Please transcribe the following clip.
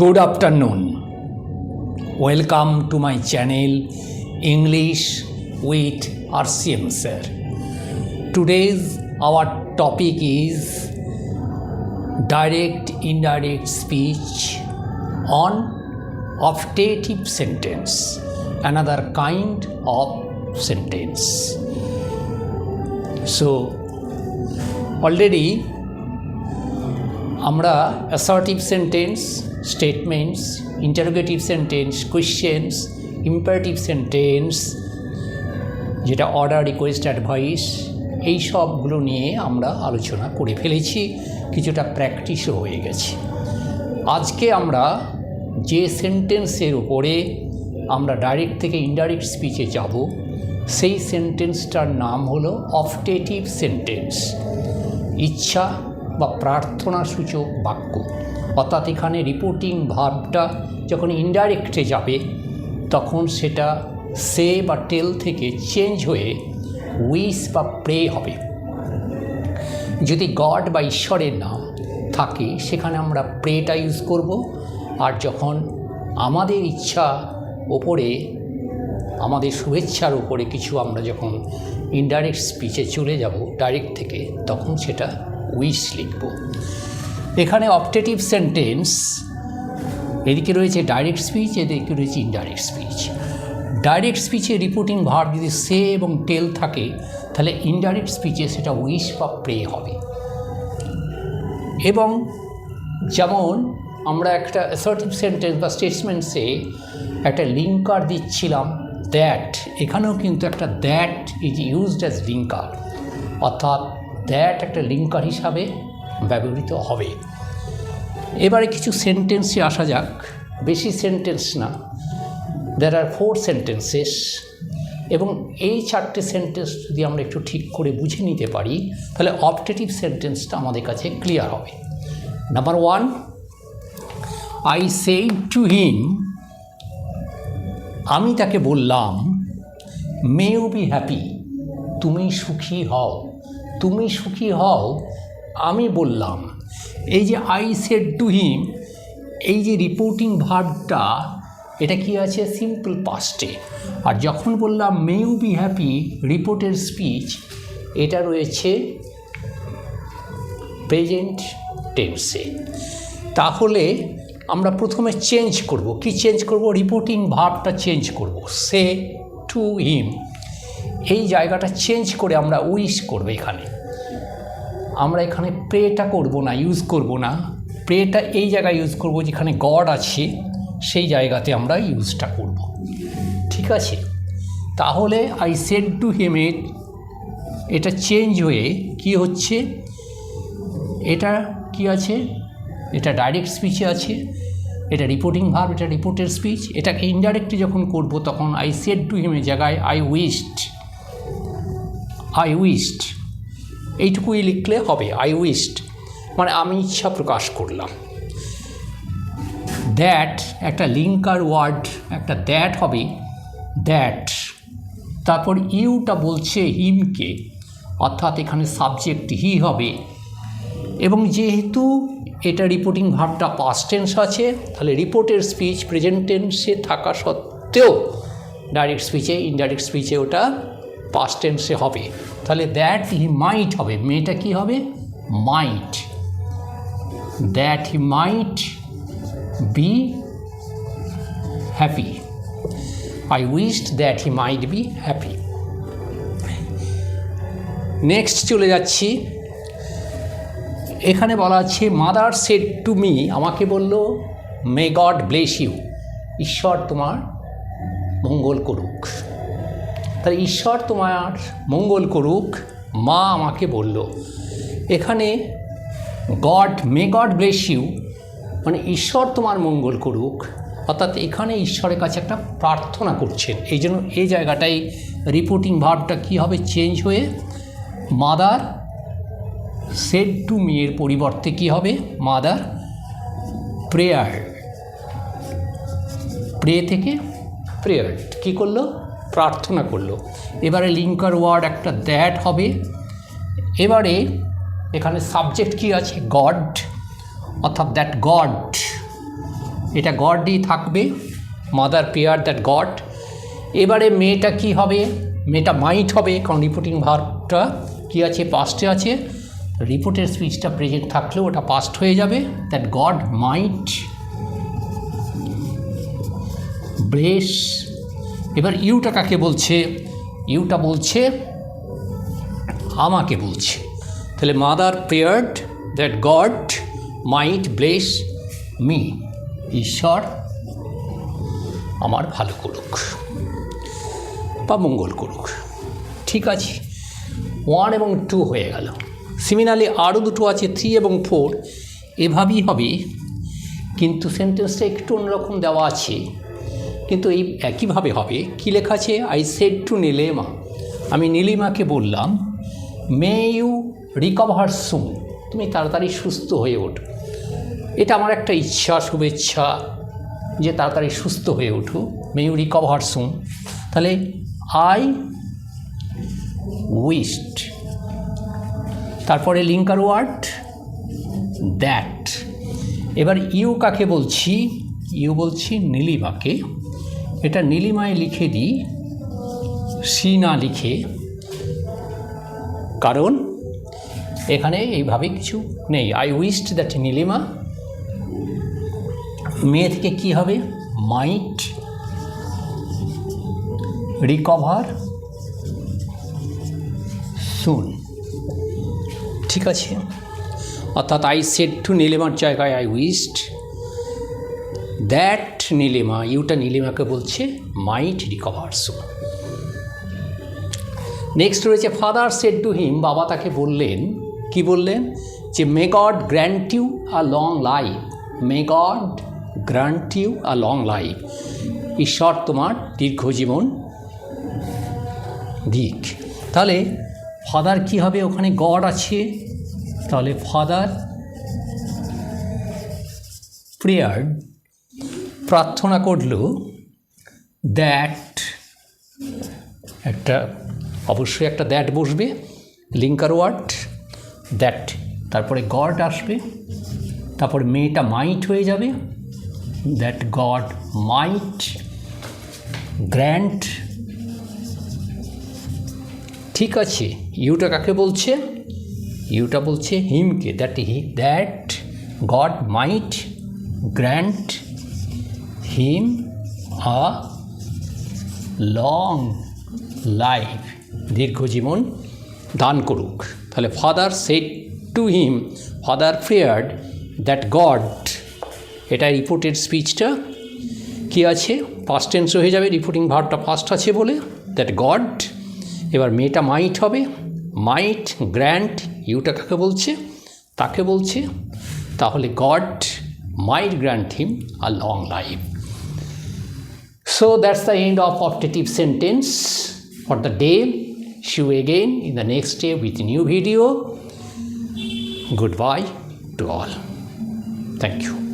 Good afternoon. Welcome to my channel English with RCM sir. Today's our topic is direct indirect speech on optative sentence, another kind of sentence. So already আমরা assertive sentence, statements, interrogative sentence, questions, imperative sentence, যেটা order, request, advice, এই সবগুলো নিয়ে আমরা আলোচনা করে ফেলেছি, কিছুটা প্র্যাকটিসও হয়ে গেছে। আজকে আমরা যে সেন্টেন্সের উপরে আমরা ডাইরেক্ট থেকে ইনডাইরেক্ট স্পিচে যাব, সেই সেন্টেন্সটার নাম হলো অপটেটিভ সেন্টেন্স, ইচ্ছা বা প্রার্থনা সূচক বাক্য। অর্থাৎ এখানে রিপোর্টিং ভার্বটা যখন ইনডাইরেক্টে যাবে তখন সেটা সে বা টেল থেকে চেঞ্জ হয়ে উইশ বা প্রে হবে। যদি গড বা ঈশ্বরের নাম থাকে সেখানে আমরা প্রেটা ইউজ করব, আর যখন আমাদের ইচ্ছা ওপরে, আমাদের শুভেচ্ছার উপরে কিছু আমরা যখন ইনডাইরেক্ট স্পিচে চলে যাব ডাইরেক্ট থেকে, তখন সেটা উইশ লিখব। এখানে অপটেটিভ সেন্টেন্স, এদিকে রয়েছে ডাইরেক্ট স্পিচ, এদিকে রয়েছে ইনডাইরেক্ট স্পিচ। ডাইরেক্ট স্পিচে রিপোর্টিং ভার্ব যদি সে এবং টেল থাকে, তাহলে ইনডাইরেক্ট স্পিচে সেটা উইশ বা প্রে হবে। এবং যেমন আমরা একটা অ্যাসার্টিভ সেন্টেন্স বা স্টেটমেন্টসে একটা লিঙ্কার দিচ্ছিলাম দ্যাট, এখানেও কিন্তু একটা that is used as linker, অর্থাৎ দ্যাট একটা লিঙ্কার হিসাবে ব্যবহৃত হবে। এবারে কিছু সেন্টেন্সে আসা যাক, বেশি সেন্টেন্স না, দেয়ার আর 4 সেন্টেন্সেস, এবং এই 4টে সেন্টেন্স যদি আমরা একটু ঠিক করে বুঝে নিতে পারি, তাহলে অপটেটিভ সেন্টেন্সটা আমাদের কাছে ক্লিয়ার হবে। নাম্বার 1, আই সেড টু হিম, আমি তাকে বললাম, মে ইউ বি হ্যাপি, তুমি সুখী হও, তুমি সুখী হও, আমি বললাম। এই যে আই সেড টু হিম, এই যে রিপোর্টিং ভার্বটা, এটা কি আছে? সিম্পল পাস্টে। আর যখন বললাম মে ইউ বি হ্যাপি, রিপোর্টের স্পিচ, এটা রয়েছে প্রেজেন্ট টেন্সে। তাহলে আমরা প্রথমে চেঞ্জ করব। কি চেঞ্জ করব? রিপোর্টিং ভার্বটা চেঞ্জ করব। সে টু হিম, এই জায়গাটা চেঞ্জ করে আমরা উইশ করব। এখানে আমরা এখানে প্রেটা করব না, ইউজ করব না। প্রেটা এই জায়গায় ইউজ করব যেখানে গড আছে, সেই জায়গাতে আমরা ইউজটা করব। ঠিক আছে? তাহলে আই সেড টু হিমের এটা চেঞ্জ হয়ে কি হচ্ছে? এটা কি আছে? এটা ডাইরেক্ট স্পিচে আছে, এটা রিপোর্টিং ভার্ব, এটা রিপোর্টের স্পিচ। এটাকে ইনডাইরেক্টলি যখন করব তখন আই সেড টু হিমের জায়গায় আই উইশড, এইটুকুই লিখলে হবে। আই উইশড মানে আমি ইচ্ছা প্রকাশ করলাম। দ্যাট একটা লিঙ্কার ওয়ার্ড, একটা দ্যাট হবে, দ্যাট। তারপর ইউটা বলছে হিমকে, অর্থাৎ এখানে সাবজেক্ট হি হবে। এবং যেহেতু এটা রিপোর্টিং ভার্বটা পাস্ট টেন্স আছে, তাহলে রিপোর্টের স্পিচ প্রেজেন্ট টেন্সে থাকা সত্ত্বেও ডাইরেক্ট স্পিচে, ইনডাইরেক্ট স্পিচে ওটা পাস্ট টেন্সে হবে। তাহলে দ্যাট হি মাইট হবে, মেয়েটা কি হবে? Might. That he might be happy, I wished that he might be happy. Next চলে যাচ্ছি, এখানে বলা আছে মাদার সেড টু মি, আমাকে বলল, মে গড ব্লেস ইউ, ঈশ্বর তোমার মঙ্গল করুক। তাহলে ঈশ্বর তোমার মঙ্গল করুক, মা আমাকে বলল। এখানে God, may God bless you মানে ঈশ্বর তোমার মঙ্গল করুক, অর্থাৎ এখানে ঈশ্বরের কাছে একটা প্রার্থনা করছেন। এই জন্য এই জায়গাটাই রিপোর্টিং ভার্বটা কী হবে? চেঞ্জ হয়ে মাদার সেড টু মি এর পরিবর্তে কী হবে? মাদার প্রেয়ার, প্রে থেকে প্রেয়ার কী করলো? প্রার্থনা করলো। এবারে লিঙ্কার ওয়ার্ড একটা দ্যাট হবে। এবারে এখানে সাবজেক্ট কি আছে? গড, অর্থাৎ দ্যাট গড এটা গডই থাকবে, মাদার পেয়ার দ্যাট গড। এবারে মেয়েটা কি হবে, মেয়েটা মাইট হবে, কারণ রিপোর্টিং ভার্বটা কি আছে, পাস্টে আছে। রিপোর্টের স্পিচটা প্রেজেন্ট থাকলেও ওটা পাস্ট হয়ে যাবে, দ্যাট গড মাইট ব্লেস। এবার ইউটা কাকে বলছে, ইউটা বলছে আমাকে বলছে, তাহলে mother prayed that God might bless me, ঈশ্বর আমার ভালো করুক বা মঙ্গল করুক। ঠিক আছে, 1 এবং 2 হয়ে গেল। সিমিলারলি আরও দুটো আছে 3 এবং 4, এভাবেই হবে, কিন্তু সেন্টেন্সটা একটু অন্যরকম দেওয়া আছে, কিন্তু এই একইভাবে হবে। কী লেখা আছে, আই সেড টু নীলিমা, আমি নীলিমাকে বললাম, মে ইউ রিকভার সুন, তুমি তাড়াতাড়ি সুস্থ হয়ে ওঠো। এটা আমার একটা ইচ্ছা, শুভেচ্ছা যে তাড়াতাড়ি সুস্থ হয়ে ওঠো, মে ইউ রিকভার সুন। তাহলে আই উইশড, তারপরে লিঙ্কার ওয়ার্ড দ্যাট। এবার ইউ কাকে বলছি, ইউ বলছি নীলিমাকে, এটা নীলিমায় লিখে দিই, সি না লিখে, কারণ এখানে এইভাবে কিছু নেই। আই উইশড দ্যাট নীলিমা, মেয়ে থেকে কী হবে, মাইট রিকভার সুন। ঠিক আছে, অর্থাৎ আই সেড টু নীলিমার জায়গায় আই উইশড দ্যাট নীলিমা, ইউটা নীলিমাকে বলছে মাইট রিকভার সুন। নেক্সট রয়েছে ফাদার সেড টু হিম, বাবা তাকে বললেন, কি বললেন, যে may God grant you a long life, may God grant you a long life, ঈশ্বর তোমার দীর্ঘজীবন দিক। তাহলে ফাদার কি হবে, ওখানে গড আছে, তাহলে ফাদার প্রেয়ার্ড, প্রার্থনা করল, দ্যাট, একটা অবশ্যই একটা দ্যাট বসবে, লিঙ্কার ওয়ার্ড দ্যাট, তারপরে গড আসবে, তারপরে মেয়েটা মাইট হয়ে যাবে, দ্যাট গড মাইট গ্র্যান্ট। ঠিক আছে, ইউটা কাকে বলছে, ইউটা বলছে হিমকে, that God might grant him a long life, দীর্ঘজীবন দান করুক। তাহলে father said to him, father prayed that God, এটা রিপোর্টেড স্পিচটা কী আছে, পাস্ট টেন্স হয়ে যাবে, রিপোর্টিং ভার্বটা পাস্ট আছে বলে, দ্যাট গড। এবার মেয়েটা মাইট হবে, মাইট গ্র্যান্ট, ইউটা কাকে বলছে, তাকে বলছে, তাহলে god might grant him a long life. So that's the end of optative sentence for the day. See you again in the next day with a new video. Goodbye to all. Thank you.